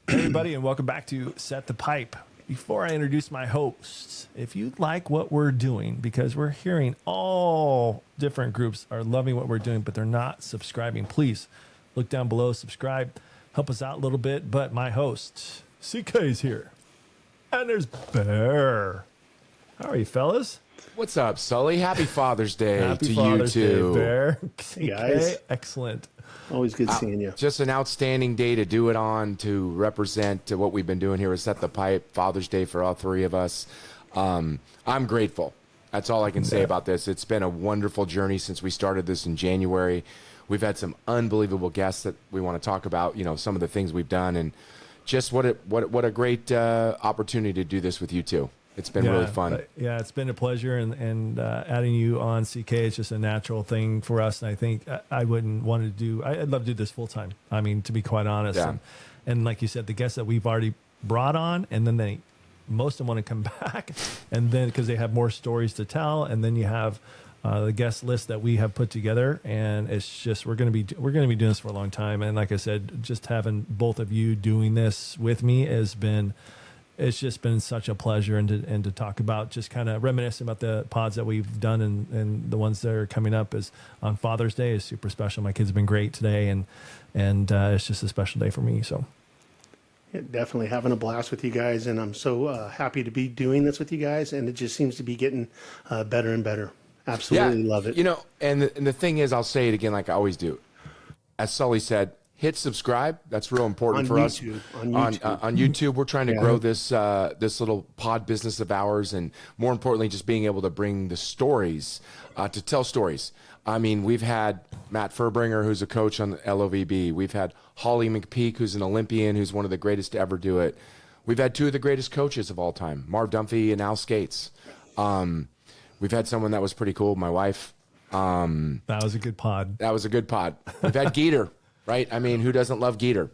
Hey everybody, and welcome back to Set the Pipe. Before I introduce my hosts, if you like what we're doing, because we're hearing all different groups are loving what we're doing, but they're not subscribing, please look down below, subscribe, help us out a little bit. But my host, CK, is here. And there's Bear. How are you, fellas? What's up, Sully? Happy Father's Day Happy to Father's you too. Day, Bear. CK, Hey, guys. excellent. Always good seeing you. Just an outstanding day to do it on, to represent what we've been doing here is Set the Pipe. Father's Day for all three of us. I'm grateful. That's all I can say about this. It's been a wonderful journey since we started this in January. We've had some unbelievable guests that we want to talk about, you know, some of the things we've done, and just what a great opportunity to do this with you too. It's been really fun. Yeah, it's been a pleasure, and adding you on, CK, is just a natural thing for us. And I think I wouldn't want to do. I'd love to do this full time. I mean, to be quite honest. Yeah. And like you said, the guests that we've already brought on, and then most of them want to come back, and then because they have more stories to tell, and then you have the guest list that we have put together, and it's just we're gonna be doing this for a long time. And like I said, just having both of you doing this with me has been. It's just been such a pleasure, and to talk about, just kind of reminiscing about the pods that we've done, and the ones that are coming up is on Father's Day is super special. My kids have been great today, and it's just a special day for me. So Yeah, definitely having a blast with you guys, and I'm so happy to be doing this with you guys, and it just seems to be getting better and better. Absolutely love it. You know, and the thing is, I'll say it again like I always do. As Sully said, hit subscribe. That's real important for YouTube, us. on YouTube. On YouTube, we're trying to grow this this little pod business of ours, and more importantly, just being able to bring the stories, to tell stories. I mean, we've had Matt Furbringer, who's a coach on the LOVB. We've had Holly McPeak, who's an Olympian, who's one of the greatest to ever do it. We've had two of the greatest coaches of all time, Marv Dunphy and Al Skates. We've had someone that was pretty cool, my wife. that was a good pod. That was a good pod. We've had Geeter. Right? I mean, who doesn't love Geeter?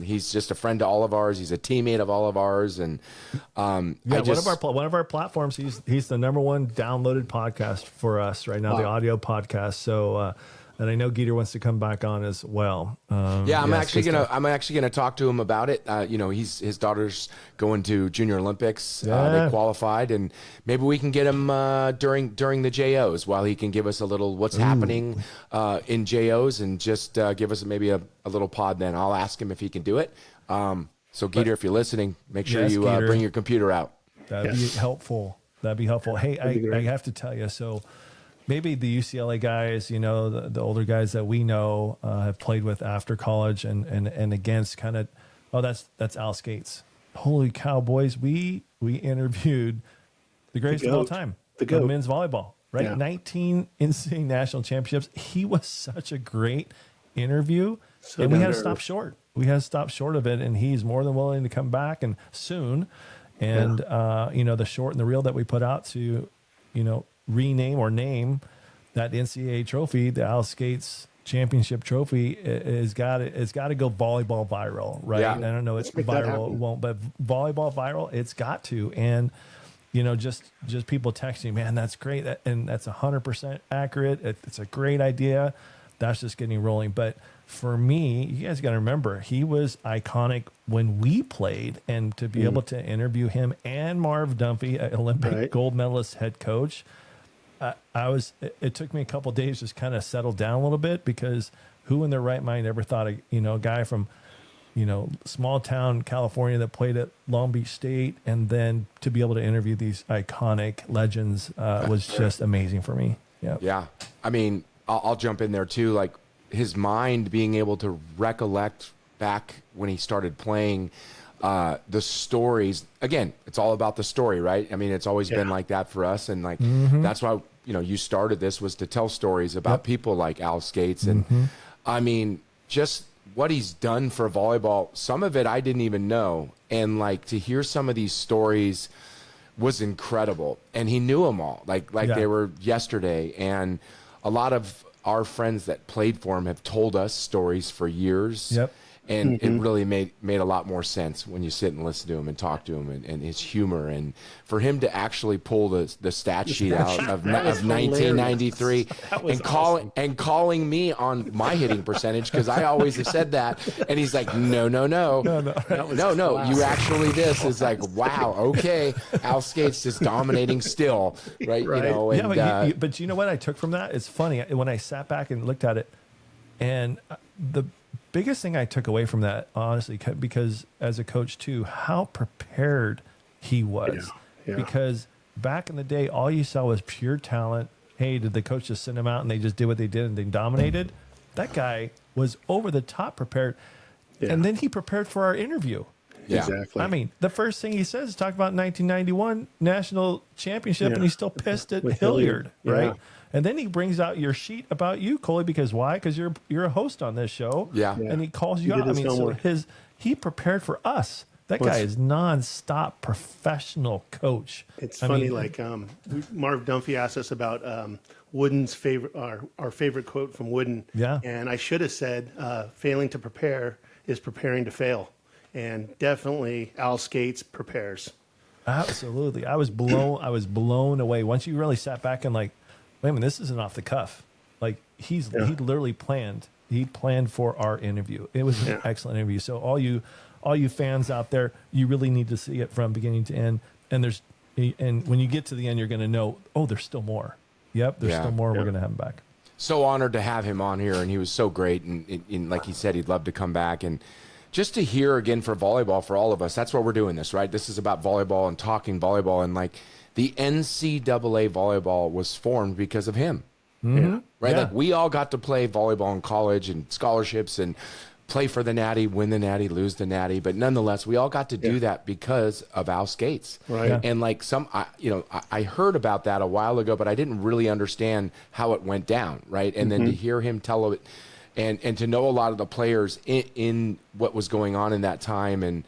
He's just a friend to all of ours. He's a teammate of all of ours. And one of our platforms, he's the number one downloaded podcast for us right now, the audio podcast. So, and I know Geeter wants to come back on as well. I'm actually gonna talk to him about it. You know, his daughter's going to Junior Olympics. They qualified, and maybe we can get him during the JOs while he can give us a little what's happening in JOs, and just give us maybe a little pod. Then I'll ask him if he can do it. So Geeter, if you're listening, make sure you bring your computer out. That'd be helpful. Hey, I have to tell you, so. Maybe the UCLA guys, you know, the older guys that we know have played with after college and against kind of, that's Al Skates. Holy cow, boys. We interviewed the greatest of all time, the men's volleyball, right? Yeah. 19 NCAA national championships. He was such a great interview, and we had to stop short. We had to stop short of it, and he's more than willing to come back and soon. And, you know, the short and the reel that we put out to, you know, rename or name that NCAA trophy, the Al Skates Championship Trophy, it's got to go volleyball viral, right? Yeah. I don't know, it's viral, it won't, but volleyball viral, it's got to. And you know, just people texting, man, that's great, and that's 100% accurate. It's a great idea. That's just getting rolling. But for me, you guys got to remember, he was iconic when we played, and to be able to interview him and Marv Dunphy, an Olympic gold medalist head coach. It took me a couple of days just kind of settle down a little bit, because who in their right mind ever thought a guy from, you know, small town California that played at Long Beach State, and then to be able to interview these iconic legends was just amazing for me. Yeah. Yeah. I mean, I'll jump in there too. Like his mind being able to recollect back when he started playing, the stories. Again, it's all about the story, right? I mean, it's always been like that for us, and like that's why, you know, you started this, was to tell stories about people like Al Skates, and I mean, just what he's done for volleyball. Some of it I didn't even know, and like to hear some of these stories was incredible. And he knew them all, like they were yesterday. And a lot of our friends that played for him have told us stories for years. Yep. And it really made a lot more sense when you sit and listen to him and talk to him and his humor. And for him to actually pull the stat sheet out of 1993 and calling me on my hitting percentage, because I always have said that. And he's like, no. You actually, this is like, wow, okay. Al Skates is dominating still, right? You know, and, yeah, but you know what I took from that? It's funny. When I sat back and looked at it, and the biggest thing I took away from that, honestly, because as a coach too, how prepared he was. Yeah. Because back in the day, all you saw was pure talent. Hey, did the coach just send him out and they just did what they did and they dominated? That guy was over the top prepared. Yeah. And then he prepared for our interview. Yeah. Exactly. I mean, the first thing he says is talk about 1991 national championship, and he's still pissed at Hilliard, right? And then he brings out your sheet about you, Coley, because why? Because you're a host on this show, and he calls you out. I mean, so he prepared for us. That guy is nonstop professional coach. It's funny, like Marv Dunphy asked us about Wooden's favorite, our favorite quote from Wooden. Yeah, and I should have said, "Failing to prepare is preparing to fail," and definitely Al Skates prepares. Absolutely, I was blown away once you really sat back and like, wait a minute, this isn't off the cuff. Like he literally planned. He planned for our interview. It was an excellent interview. So all you fans out there, you really need to see it from beginning to end. And when you get to the end, you're going to know, oh, there's still more. Yep, there's still more. We're going to have him back. So honored to have him on here, and he was so great. And like he said, he'd love to come back. And just to hear again for volleyball, for all of us, that's why we're doing this, right? This is about volleyball and talking volleyball. And like the NCAA volleyball was formed because of him. Mm-hmm. Right? Yeah. Like we all got to play volleyball in college and scholarships and play for the Natty, win the Natty, lose the Natty. But nonetheless, we all got to do that because of Al Skates. Right. Yeah. And like I heard about that a while ago, but I didn't really understand how it went down. Right. And then to hear him tell it and to know a lot of the players in what was going on in that time, and,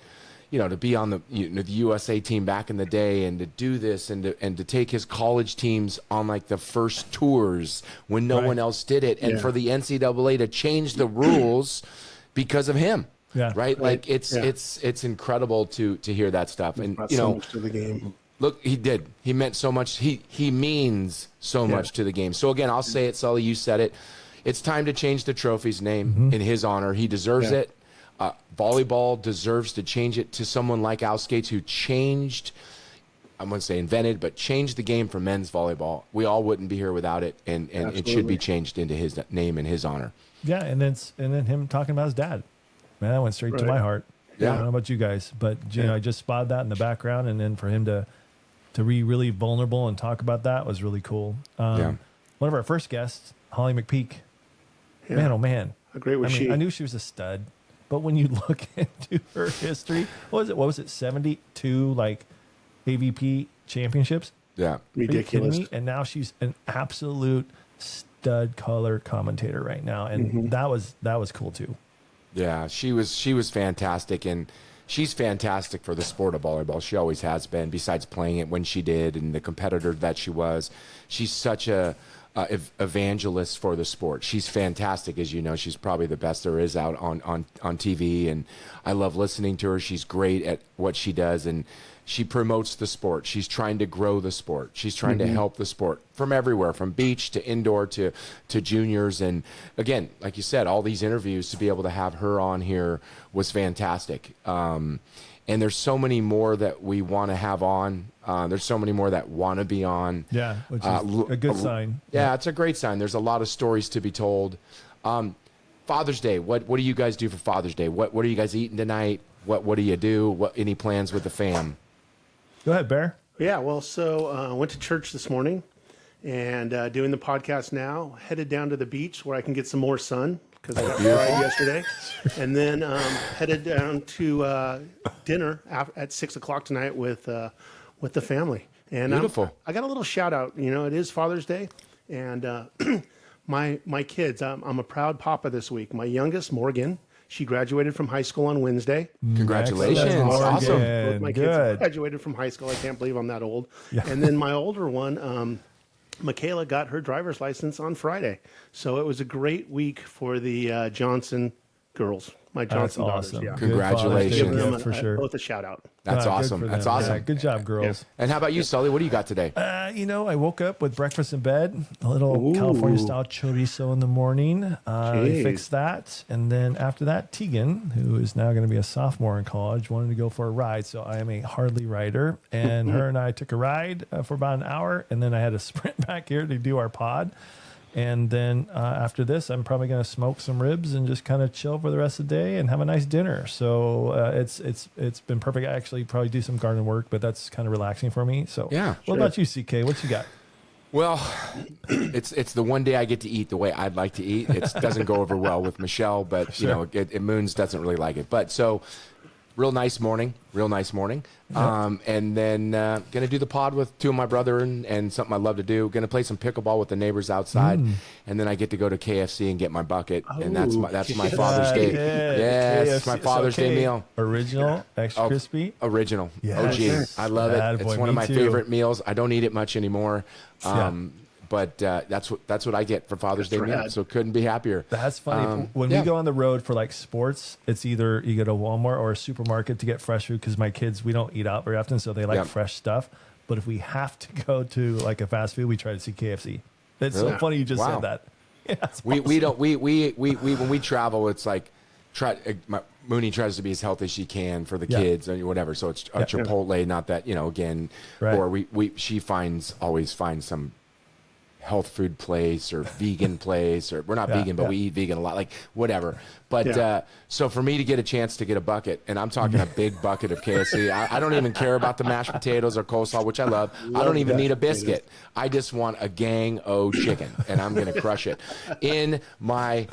you know, to be on the USA team back in the day, and to do this and to take his college teams on like the first tours when no one else did it. And for the NCAA to change the rules because of him. Yeah. Right. Like it's incredible to hear that stuff. And, you know, so much to the game. Look, he did. He meant so much. He means so much to the game. So again, I'll say it, Sully, you said it. It's time to change the trophy's name in his honor. He deserves it. Volleyball deserves to change it to someone like Al Skates, who changed, I wouldn't say invented, but changed the game for men's volleyball. We all wouldn't be here without it, and it should be changed into his name and his honor. Yeah, and then him talking about his dad. Man, that went straight to my heart. Yeah. I don't know about you guys, but you know, I just spotted that in the background, and then for him to be really vulnerable and talk about that was really cool. One of our first guests, Holly McPeak. Yeah. Man, oh man. How great was she? I knew she was a stud, but when you look into her history, what was it, 72 like AVP championships? Yeah. Ridiculous. Are you kidding me? And now she's an absolute stud color commentator right now. And that was cool too. Yeah, she was fantastic, and she's fantastic for the sport of volleyball. She always has been, besides playing it when she did and the competitor that she was. She's such a evangelist for the sport. She's fantastic, as you know. She's probably the best there is out on TV, and I love listening to her. She's great at what she does, and she promotes the sport. She's trying to grow the sport. She's trying to help the sport from everywhere, from beach to indoor to juniors. And again, like you said, all these interviews, to be able to have her on here was fantastic. And there's so many more that we want to have on. There's so many more that want to be on. Yeah, which is a good sign. Yeah, it's a great sign. There's a lot of stories to be told. Father's Day. What do you guys do for Father's Day? What are you guys eating tonight? What do you do? Any plans with the fam? Go ahead, Bear. Yeah, well, so went to church this morning, and doing the podcast now. Headed down to the beach where I can get some more sun, because I got fried yesterday, and then headed down to dinner at 6 o'clock tonight with the family. And beautiful. I got a little shout out. You know, it is Father's Day, and my kids. I'm a proud papa this week. My youngest, Morgan, she graduated from high school on Wednesday. Congratulations! Awesome. Both my kids graduated from high school. I can't believe I'm that old. Yeah. And then my older one, Michaela, got her driver's license on Friday. So it was a great week for the Johnson girls, my That's Johnson daughters. awesome. Yeah. Good Congratulations. Father's Day Give gift them for sure. both a shout out. That's Good awesome. for That's them. awesome. Yeah, good job, girls. And how about you, Sully? What do you got today? I woke up with breakfast in bed, a little California style chorizo in the morning. I fixed that. And then after that, Tegan, who is now going to be a sophomore in college, wanted to go for a ride. So I am a Harley rider. And her and I took a ride for about an hour. And then I had to sprint back here to do our pod. And then after this, I'm probably going to smoke some ribs and just kind of chill for the rest of the day and have a nice dinner. So it's been perfect. I actually probably do some garden work, but that's kind of relaxing for me. So Yeah, what about you, CK? What you got? Well, it's the one day I get to eat the way I'd like to eat. It doesn't go over well with Michelle, but Sure. Moons doesn't really like it. But so real nice morning. And then gonna do the pod with two of my brother and something I love to do. Gonna play some pickleball with the neighbors outside, and then I get to go to KFC and get my bucket, and that's my Father's Day. Yes, KFC. my Father's Day meal. Original, extra crispy. Original. Yes. OG. I love it. Bad It's boy, one of me my too. favorite meals. I don't eat it much anymore. Yeah. But that's what I get for Father's Day That's meal. rad. So couldn't be happier. That's funny. When yeah. we go on the road for like sports, it's either you go to Walmart or a supermarket to get fresh food because my kids, we don't eat out very often, so they like Yeah. fresh stuff. But if we have to go to like a fast food, we try to see KFC. It's so Really? funny you just Wow. said that. Yeah, it's We awesome. don't we when we travel, it's like Mooney tries to be as healthy as she can for the Yeah. kids and whatever. So it's a Chipotle, not that again, Right. or she always finds some health food place or vegan place, or we're not vegan, but we eat vegan a lot, like whatever. But so for me to get a chance to get a bucket, and I'm talking a big bucket of KFC, I don't even care about the mashed potatoes or coleslaw, which I love. I don't even need a biscuit. I just want a gang o' chicken, and I'm going to crush it in my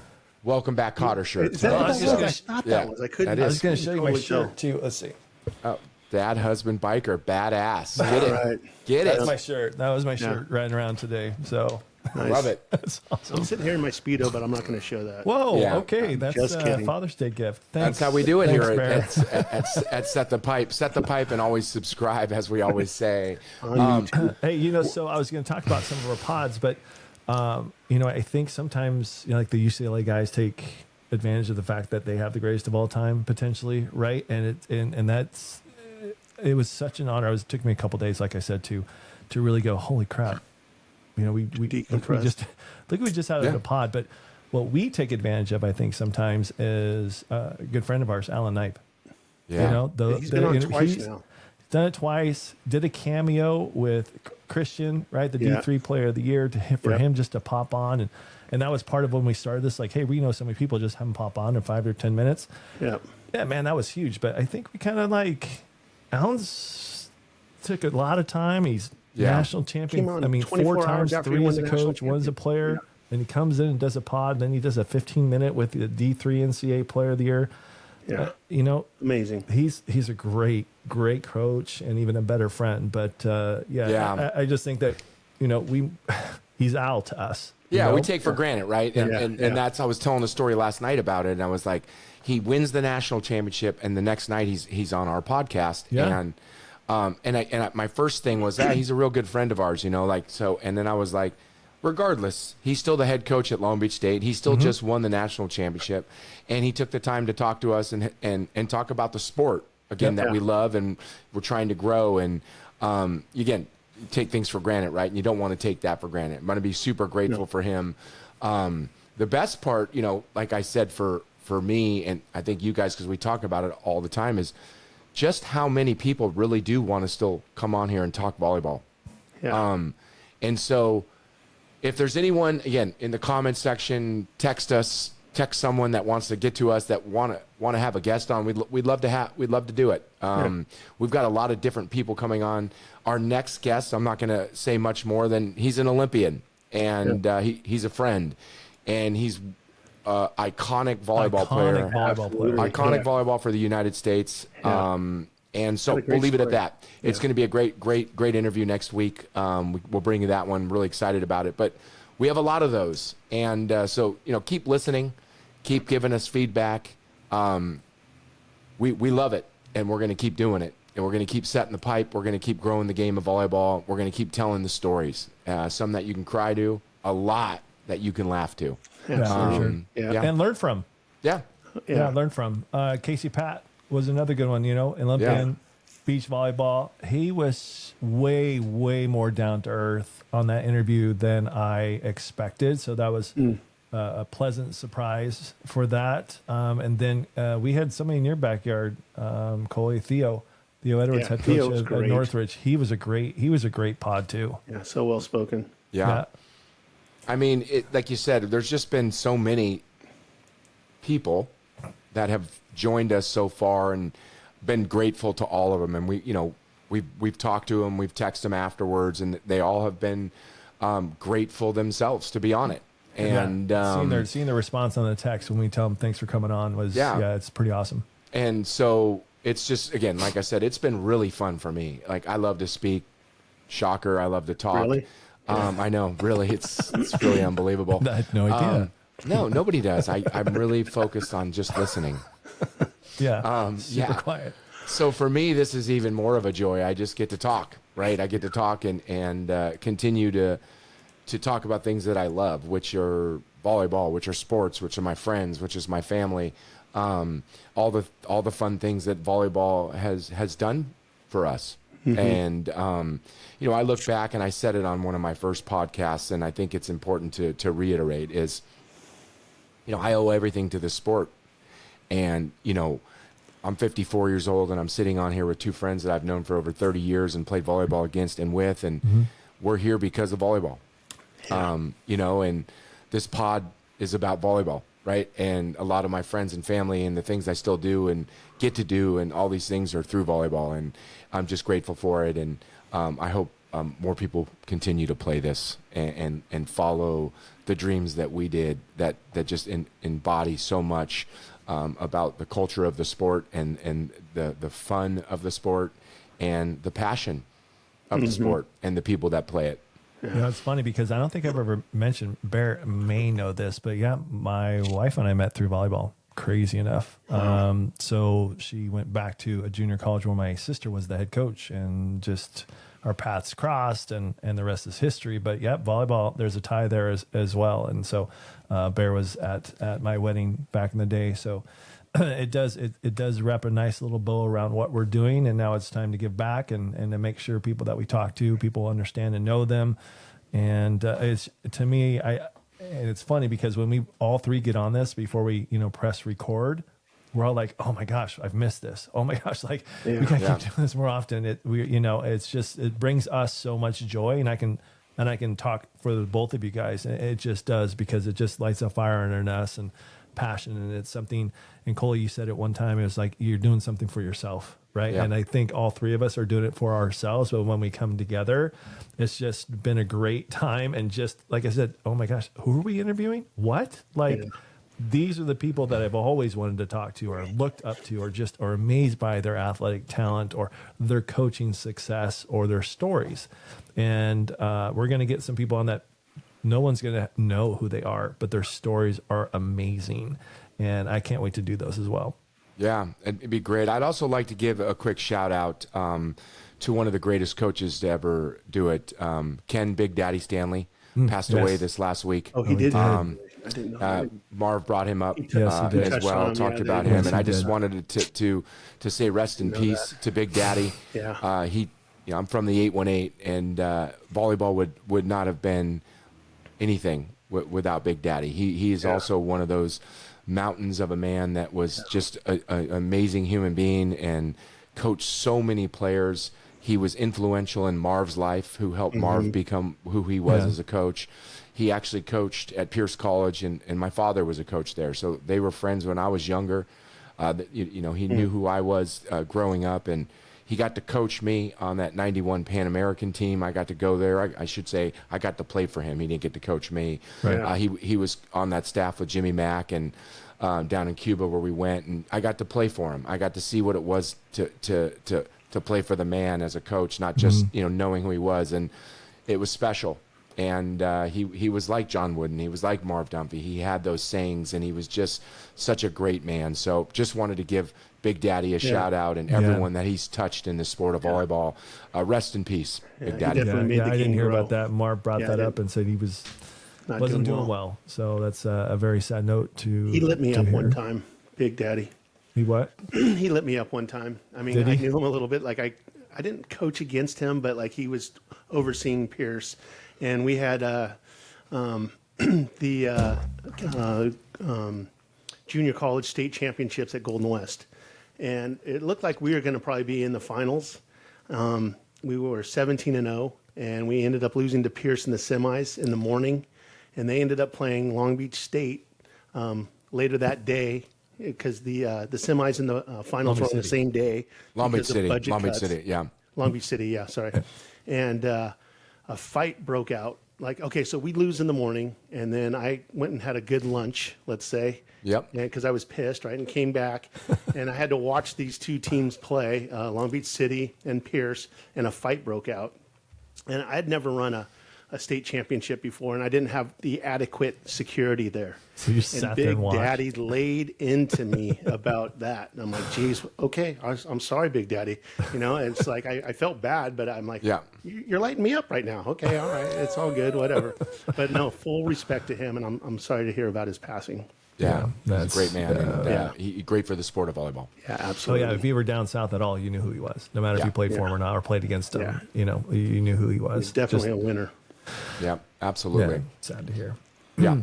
Welcome Back Cotter shirt. Is that No, I what was that just was? I thought that was. I couldn't. that I is. was going to show you my Totally shirt too. Let's see. Oh, dad, husband, biker, badass. Get it. Right. Get That's it. my shirt. That was my shirt riding around today. So Nice. Love it. that's awesome. I'm sitting here in my Speedo, but I'm not going to show that. Whoa. Yeah. Okay. That's just kidding. Father's Day gift. Thanks. That's how we do it Thanks, here Bear. at Set the Pipe. Set the Pipe and always subscribe, as we always say. Hey, so I was going to talk about some of our pods, but I think sometimes like the UCLA guys take advantage of the fact that they have the greatest of all time potentially, right? And it was such an honor. It took me a couple days, like I said, to really go, holy crap. We Decompress. we just had a pod, but what we take advantage of, I think, sometimes is a good friend of ours, Alan Knipe. Yeah. He's been on twice now. Done it twice. Did a cameo with Christian, right? The Yeah. D3 Player of the Year for him just to pop on, and that was part of when we started this. Like, hey, we know so many people, just have him pop on in 5 or 10 minutes. Yeah. Yeah, man, that was huge. But I think we kind of Alan's took a lot of time. He's national champion. Came on I mean, 24 4 times, hours after 3 he won as a the national coach, 1 as a champion. player. Yeah. And he comes in and does a pod. Then he does a 15-minute with the D3 NCAA Player of the Year. Yeah. Amazing. He's a great coach and even a better friend. But I just think that he's Al to us. Yeah, we take for granted, right? And Yeah. I was telling a story last night about it, and I was like, he wins the national championship, and the next night he's on our podcast, Yeah. and my first thing was, he's a real good friend of ours, so, and then I was like, regardless, he's still the head coach at Long Beach State. He still just won the national championship, and he took the time to talk to us and talk about the sport again that we love and we're trying to grow. And again, you take things for granted, right? And you don't want to take that for granted. I'm going to be super grateful for him. The best part, like I said, for me, and I think you guys, because we talk about it all the time, is just how many people really do want to still come on here and talk volleyball. Yeah. And so if there's anyone, again, in the comments section, text someone that wants to get to us, that want to have a guest on. We'd love to do it. We've got a lot of different people coming on. Our next guest, I'm not going to say much more than he's an Olympian, and he's a friend, and he's iconic volleyball player. Iconic volleyball for the United States. And so we'll leave it at that. It's going to be a great interview next week. We'll bring you that one. Really excited about it. But we have a lot of those. And so, keep listening. Keep giving us feedback. We love it, and we're going to keep doing it. And we're going to keep setting the pipe. We're going to keep growing the game of volleyball. We're going to keep telling the stories. Some that you can cry to, a lot that you can laugh to. Yeah, for sure. Yeah. And learn from. Yeah. Yeah, learn from. Casey Pat was another good one, Olympian beach volleyball. He was way, way more down to earth on that interview than I expected. So that was a pleasant surprise for that. And then we had somebody in your backyard, Coley, Theo Edwards, head coach at Northridge. He was a great pod too. Yeah, so well spoken. Yeah. I mean, like you said, there's just been so many people that have joined us so far and been grateful to all of them. And we've talked to them, we've texted them afterwards, and they all have been grateful themselves to be on it. And seeing the response on the text when we tell them thanks for coming on was it's pretty awesome. And so it's just, again, like I said, it's been really fun for me. Like, I love to speak. Shocker, I love to talk. Really? I know, really, it's really unbelievable. I had no idea. No, nobody does. I'm really focused on just listening. Super quiet. So for me, this is even more of a joy. I just get to talk, right? I get to talk and continue to talk about things that I love, which are volleyball, which are sports, which are my friends, which is my family. All the fun things that volleyball has done for us. And I look back, and I said it on one of my first podcasts, and I think it's important to reiterate is, I owe everything to this sport. And, I'm 54 years old, and I'm sitting on here with two friends that I've known for over 30 years and played volleyball against and with, and we're here because of volleyball. And this pod is about volleyball, right? And a lot of my friends and family and the things I still do and get to do and all these things are through volleyball, and I'm just grateful for it. And I hope more people continue to play this and follow the dreams that we did that just embody so much about the culture of the sport and the fun of the sport and the passion of the sport and the people that play it. It's funny because I don't think I've ever mentioned, Bear may know this, but my wife and I met through volleyball, crazy enough. So she went back to a junior college where my sister was the head coach, and just our paths crossed, and the rest is history. But volleyball, there's a tie there as well. And so Bear was at my wedding back in the day. So it does wrap a nice little bow around what we're doing, and now it's time to give back and to make sure people that we talk to, people understand and know them. And it's, to me, and it's funny because when we all three get on this before we press record, we're all like, oh my gosh, I've missed this. Oh my gosh, we gotta keep doing this more often. It's just, it brings us so much joy, and I can talk for the both of you guys. It just does, because it just lights a fire in us and passion. And it's something, and Cole, you said it one time, it was like, you're doing something for yourself, right? And I think all three of us are doing it for ourselves. But when we come together, it's just been a great time. And just like I said, oh my gosh, who are we interviewing? What? These are the people that I've always wanted to talk to, or looked up to, or just are amazed by their athletic talent or their coaching success or their stories. And we're going to get some people on that no one's going to know who they are, but their stories are amazing. And I can't wait to do those as well. Yeah, it'd be great. I'd also like to give a quick shout out to one of the greatest coaches to ever do it. Ken Big Daddy Stanley passed away this last week. Oh, he did. I didn't know. Marv brought him up as well, talked about him, and I just wanted to say rest in peace to Big Daddy. I'm from the 818, and volleyball would not have been anything without Big Daddy. He is also one of those mountains of a man that was just an amazing human being and coached so many players. He was influential in Marv's life, who helped Marv become who he was as a coach. He actually coached at Pierce College, and my father was a coach there. So they were friends when I was younger. He knew who I was growing up, and he got to coach me on that 91 Pan American team. I got to go there. I should say I got to play for him. He didn't get to coach me. Right. He was on that staff with Jimmy Mack and down in Cuba where we went, and I got to play for him. I got to see what it was to play for the man as a coach, not just knowing who he was, and it was special. And he was like John Wooden. He was like Marv Dunphy. He had those sayings, and he was just such a great man. So just wanted to give Big Daddy a shout out, and everyone that he's touched in the sport of volleyball. Rest in peace, Big Daddy. I didn't hear about that. Marv brought that up and said he wasn't doing well. So that's a very sad note to. He lit me up one time Big Daddy. He what? He lit me up one time. I mean, Did I he? knew him a little bit. Like I didn't coach against him, but like he was overseeing Pierce, and we had the junior college state championships at Golden West, and it looked like we were going to probably be in the finals. We were 17-0, and we ended up losing to Pierce in the semis in the morning, and they ended up playing Long Beach State later that day because the semis and the finals were on the same day. Long Beach because of City. budget Long Beach cuts. City. Yeah. Long Beach City, yeah, sorry. And a fight broke out. Like, okay, so we lose in the morning, and then I went and had a good lunch, let's say. Yep. Because I was pissed, right? And came back, and I had to watch these two teams play, Long Beach City and Pierce, and a fight broke out. And I had never run a state championship before, and I didn't have the adequate security there. So you sat And there Big and watched. Daddy laid into me about that. And I'm like, geez, okay, I'm sorry, Big Daddy. You know, and it's like I felt bad, but I'm like, Yeah. You're lighting me up right now. Okay, all right, it's all good, whatever. But no, full respect to him, and I'm sorry to hear about his passing. Yeah. He's a that's- great man. And, yeah. He great for the sport of volleyball. Yeah, Oh absolutely. yeah, if you were down south at all, you knew who he was. No matter if Yeah. you played for him Yeah. or not, or played against him. Yeah. You know, you knew who he was. He's definitely a winner. Yeah. yeah, Absolutely. sad to hear. Yeah.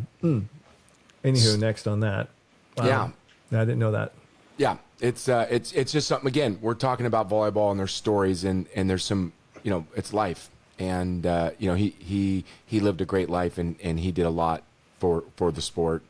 Anywho, next on that. Wow. Yeah. I didn't know that. Yeah, it's just something. Again, we're talking about volleyball and there's stories and there's some, it's life, and he lived a great life and he did a lot for the sport.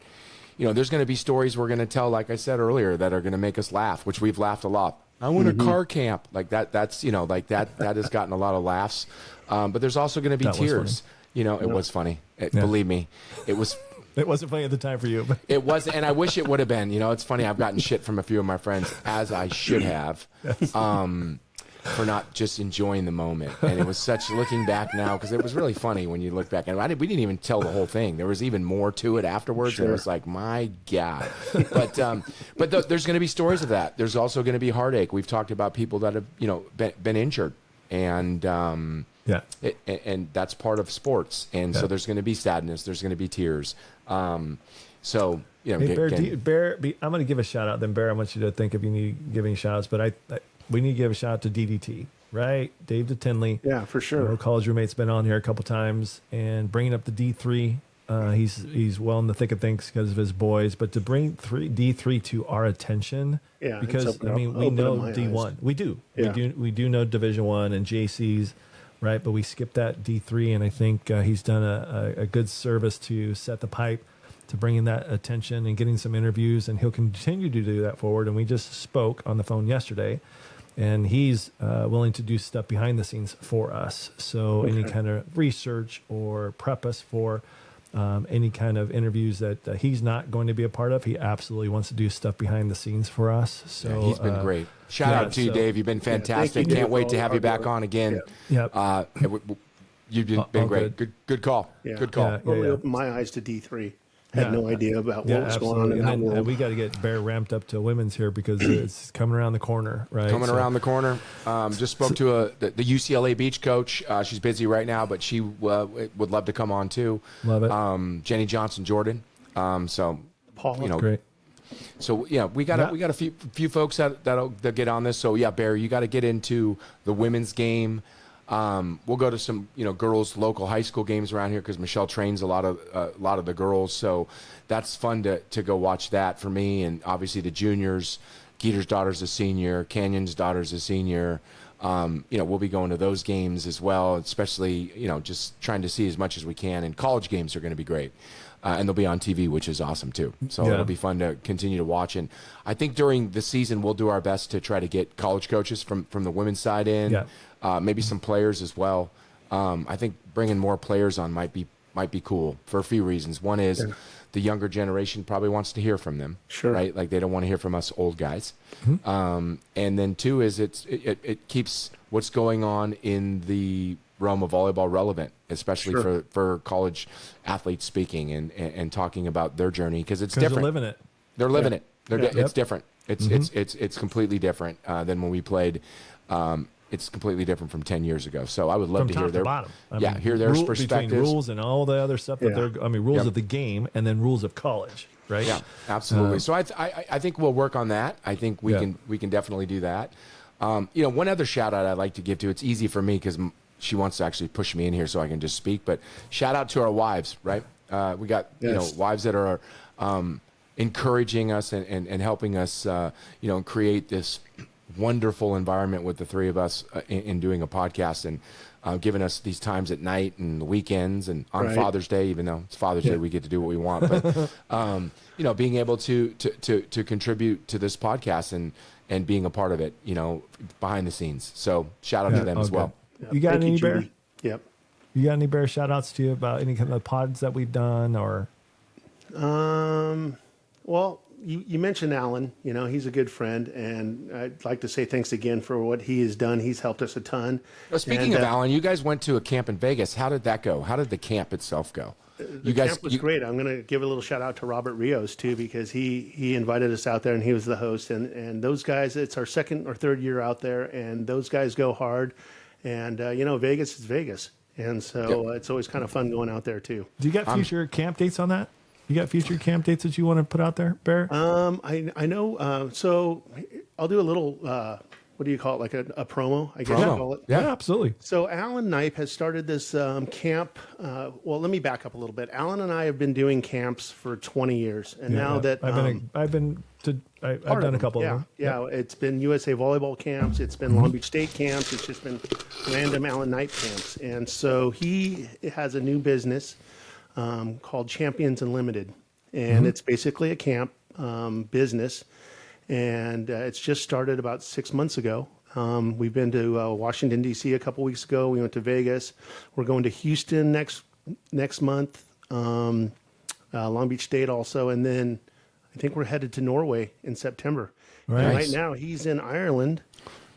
There's going to be stories we're going to tell, like I said earlier, that are going to make us laugh, which we've laughed a lot. I went to car camp like that. That's like that has gotten a lot of laughs, but there's also going to be That was tears. It was funny. Believe me, it was. It wasn't funny at the time for you, but It wasn't, and I wish it would have been. It's funny. I've gotten shit from a few of my friends, as I should have, for not just enjoying the moment. And it was such, looking back now, because it was really funny when you look back. And we didn't even tell the whole thing. There was even more to it afterwards. And it was like, my God. But there's going to be stories of that. There's also going to be heartache. We've talked about people that have been injured, and yeah. and that's part of sports. And so there's going to be sadness. There's going to be tears. So Hey, Bear, I'm going to give a shout out. Then Bear, I want you to think if you need giving shout outs, but we need to give a shout out to DDT, right? Dave DeTinley. Yeah, for sure. College roommate's been on here a couple times and bringing up the D3. He's well in the thick of things because of his boys, but to bring D3 to our attention, Yeah, it's because we opened know up my D1, eyes. we do, Yeah. we do know Division I and JCs, right? But we skipped that D3, and I think he's done a good service to set the pipe to bringing that attention and getting some interviews, and he'll continue to do that forward. And we just spoke on the phone yesterday, and he's willing to do stuff behind the scenes for us. So any kind of research or prep us for any kind of interviews that he's not going to be a part of, he absolutely wants to do stuff behind the scenes for us. So he's been great. Shout out to you, Dave. You've been fantastic. you, Can't Dave, wait for to all have the you back hard on again. Yep. You've been All great. Good call. Yeah. Good call. Yeah. Totally opened my eyes to D3. Had no idea about what was going on in and that then, world. we got to get Bear ramped up to women's here because it's coming around the corner, right? Coming So- around the corner. Just spoke to the UCLA beach coach. She's busy right now, but she would love to come on too. Love it. Jenny Johnson Jordan. So Paula. Great. So yeah, we got a few folks that'll get on this. So yeah, Barry, you got to get into the women's game. We'll go to some girls' local high school games around here because Michelle trains a lot of the girls. So that's fun to go watch that for me. And obviously the juniors, Geeter's daughter's a senior, Canyon's daughter's a senior. We'll be going to those games as well, especially just trying to see as much as we can. And college games are going to be great. And they'll be on TV, which is awesome too. So Yeah. it'll be fun to continue to watch. And I think during the season, we'll do our best to try to get college coaches from the women's side in, maybe some players as well. I think bringing more players on might be cool for a few reasons. One is the younger generation probably wants to hear from them, Sure. right? Like they don't want to hear from us old guys. And then two is it keeps what's going on in the realm of volleyball relevant, especially for college athletes speaking and talking about their journey because it's different. They're living it. They're living it. Yeah. It's different. It's completely different than when we played it's completely different from 10 years ago. So I would love From to top hear to their bottom. hear their Between perspectives. rules and all the other stuff that Yeah. rules Yep. of the game and then rules of college, right? Yeah, absolutely. So I think we'll work on that. I think we Yeah. can definitely do that. One other shout out I'd like to give to, it's easy for me because she wants to actually push me in here so I can just speak, but shout out to our wives, right? We got, Yes. wives that are encouraging us and helping us, create this wonderful environment with the three of us in doing a podcast and giving us these times at night and the weekends and on Right. Father's Day, even though it's Father's Day, we get to do what we want. But, being able to contribute to this podcast and being a part of it, behind the scenes. So shout out to them as Okay. well. Yep. You got Thank any, you, Bear? Judy. Yep. You got any Bear shout outs to you about any kind of pods that we've done or? Well, you mentioned Alan. He's a good friend, and I'd like to say thanks again for what he has done. He's helped us a ton. Well, speaking of Alan, you guys went to a camp in Vegas. How did that go? How did the camp itself go? The camp was great. I'm going to give a little shout out to Robert Rios too, because he invited us out there and he was the host. And those guys, it's our second or third year out there, and those guys go hard. And Vegas is Vegas, and so it's always kind of fun going out there too. Do you got future camp dates on that? You got future camp dates that you want to put out there, Bear? I know. So I'll do a little. What do you call it? Like a promo, I guess you call it. Yeah, absolutely. So Alan Knipe has started this camp. Well, let me back up a little bit. Alan and I have been doing camps for 20 years, and now that I've done a couple of them. Yeah, it's been USA Volleyball camps. It's been Long Beach State camps. It's just been random Alan Knipe camps, and so he has a new business called Champions Unlimited, and it's basically a camp business. And it's just started about 6 months ago. We've been to Washington, D.C. a couple weeks ago. We went to Vegas. We're going to Houston next month, Long Beach State also. And then I think we're headed to Norway in September. Right. And right now he's in Ireland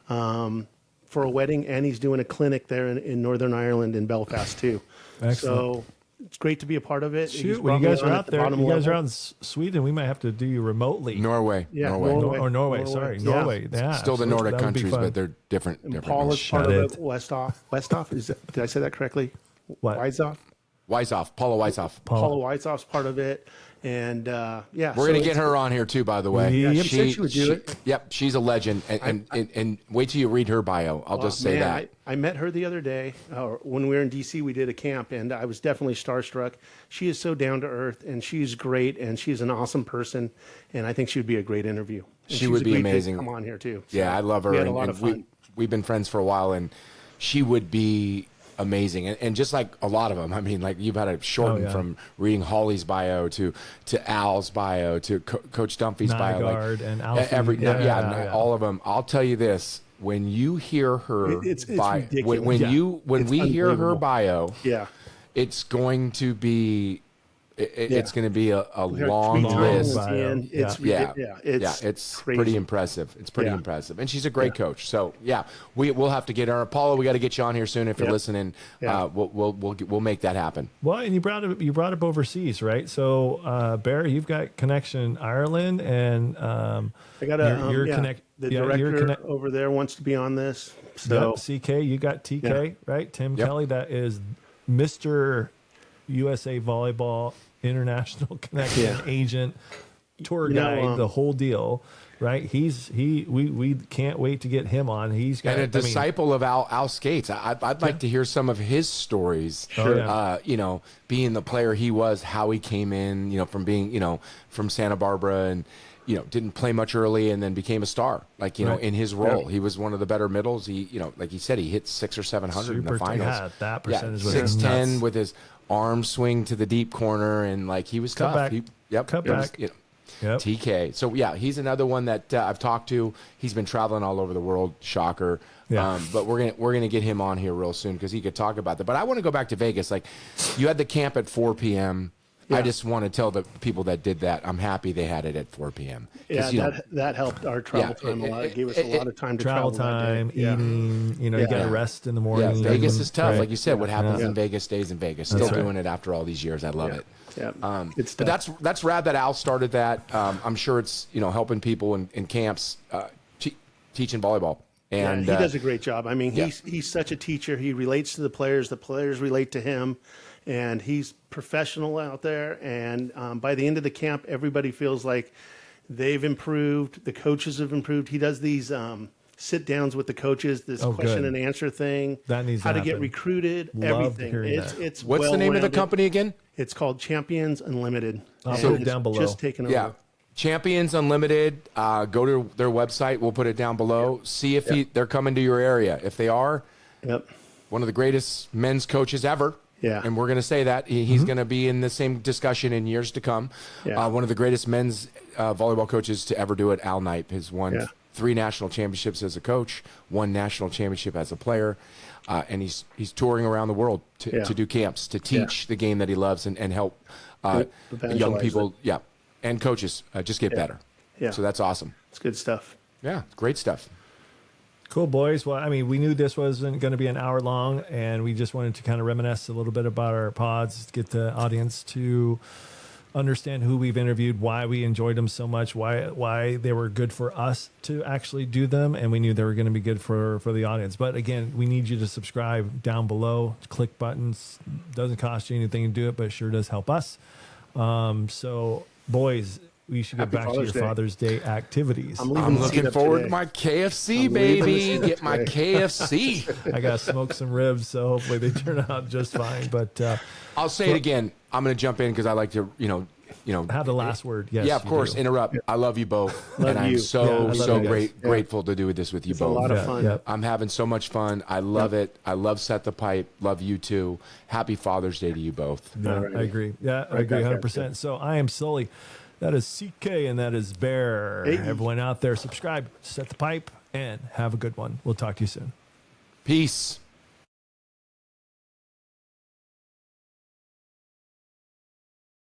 for a wedding, and he's doing a clinic there in Northern Ireland in Belfast too. Excellent. So it's great to be a part of it. He's Shoot, when brought you me guys on are at out the there, bottom you guys level. are out in Sweden, we might have to do you remotely. Norway. Yeah, Norway. Norway. Norway, sorry. Yeah. Norway. Yeah. Still the absolutely. Nordic That would be countries, fun. but they're different. And different Paul is part Shut of it. it. Westhoff. Did I say that correctly? What? Weizoff. Paula Weisoff. Paula Weizoff's part of it, and We're going to get her on here too, by the way. Yeah, she said she would do it. Yep, she's a legend. And wait till you read her bio. I'll just say that. I met her the other day when we were in D.C. We did a camp, and I was definitely starstruck. She is so down to earth, and she's great, and she's an awesome person, and I think she would be a great interview. And She would be agreed to amazing. Come on here too. So Yeah, I love her. We had a lot of fun. We've been friends for a while, and she would be amazing. And just like a lot of them, I mean, like you've had to shorten from reading Holly's bio to Al's bio to Coach Dunphy's bio. Nygaard and Alfie. All of them. I'll tell you this. When you hear her It's bio, ridiculous. when It's we hear her unbelievable. bio, Yeah. it's going to be it's going to be a Her long tweet times list. bio. and it's Yeah, it's crazy. pretty impressive. It's pretty Yeah. impressive, and she's a great coach. So we'll have to get her. Paula, we got to get you on here soon if you're listening. Yeah. We'll make that happen. Well, and you brought up overseas, right? So, Barry, you've got connection in Ireland, and I got a you're connect. The yeah, you're director connect. over there wants to be on this. So CK, you got TK, right? Tim Yep. Kelly, that is Mr. USA Volleyball International Connection Agent, tour guide, the whole deal, right? We can't wait to get him on. He's got And a disciple of Al Skates. I'd like to hear some of his stories. Sure. Yeah. Being the player he was, how he came in, from being, from Santa Barbara and, didn't play much early and then became a star. Like, in his role, he was one of the better middles. He, like he said, he hit 600 or 700 in the finals. Yeah, that percentage was 6'10" nuts. with his arm swing to the deep corner, and like he was tough. back. Cut back. Yep. TK. So he's another one that I've talked to. He's been traveling all over the world. Shocker. Yeah. But we're gonna get him on here real soon because he could talk about that. But I want to go back to Vegas. Like, you had the camp at 4 p.m. I just want to tell the people that did that, I'm happy they had it at 4 p.m. Yeah, that helped our travel time a lot. It gave us a lot of time to travel travel that time, day. Yeah. eating. You got to rest in the morning. Yeah, Vegas is tough. Right. Like you said, what happens Yeah. in Vegas stays in Vegas. Still doing it after all these years. I love it. Yeah. It's But tough. that's rad that Al started that. I'm sure it's helping people in camps teaching volleyball And he does a great job. I mean, he's such a teacher. He relates to the players relate to him, and he's professional out there. And by the end of the camp, everybody feels like they've improved. The coaches have improved. He does these sit downs with the coaches, this question and answer thing, that needs how to happen. get recruited, Love everything. that. It's what's the name of the company again? It's called Champions Unlimited. I'll put it down below. Just taken over. Yeah. Champions Unlimited. Go to their website. We'll put it down below. See if they're coming to your area. If they are, one of the greatest men's coaches ever. Yeah. And we're going to say that. He's going to be in the same discussion in years to come. Yeah. One of the greatest men's volleyball coaches to ever do it, Al Knipe, has won 3 national championships as a coach, 1 national championship as a player. And he's touring around the world to do camps, to teach the game that he loves and help young people, and coaches just get better. Yeah. So that's awesome. It's good stuff. Yeah, great stuff. Cool, boys. Well, I mean, we knew this wasn't going to be an hour long, and we just wanted to kind of reminisce a little bit about our pods, get the audience to understand who we've interviewed, why we enjoyed them so much, why they were good for us to actually do them, and we knew they were going to be good for the audience. But again, we need you to subscribe down below. Click buttons. Doesn't cost you anything to do it, but it sure does help us. So, boys, we should get back to your Father's Day activities. I'm looking forward to my KFC, baby. Get my KFC. I got to smoke some ribs, so hopefully they turn out just fine. But I'll say it again. I'm going to jump in because I like to, have the last word. Yes, yeah, of course. Interrupt. I love you both, and I'm so grateful to do this with you both. A lot of fun. I'm having so much fun. I love it. I love Set the Pipe. Love you too. Happy Father's Day to you both. Yeah, I agree. Yeah, I agree 100%. So I am Sully. That is CK, and that is Bear. Hey. Everyone out there, subscribe, Set the Pipe, and have a good one. We'll talk to you soon. Peace.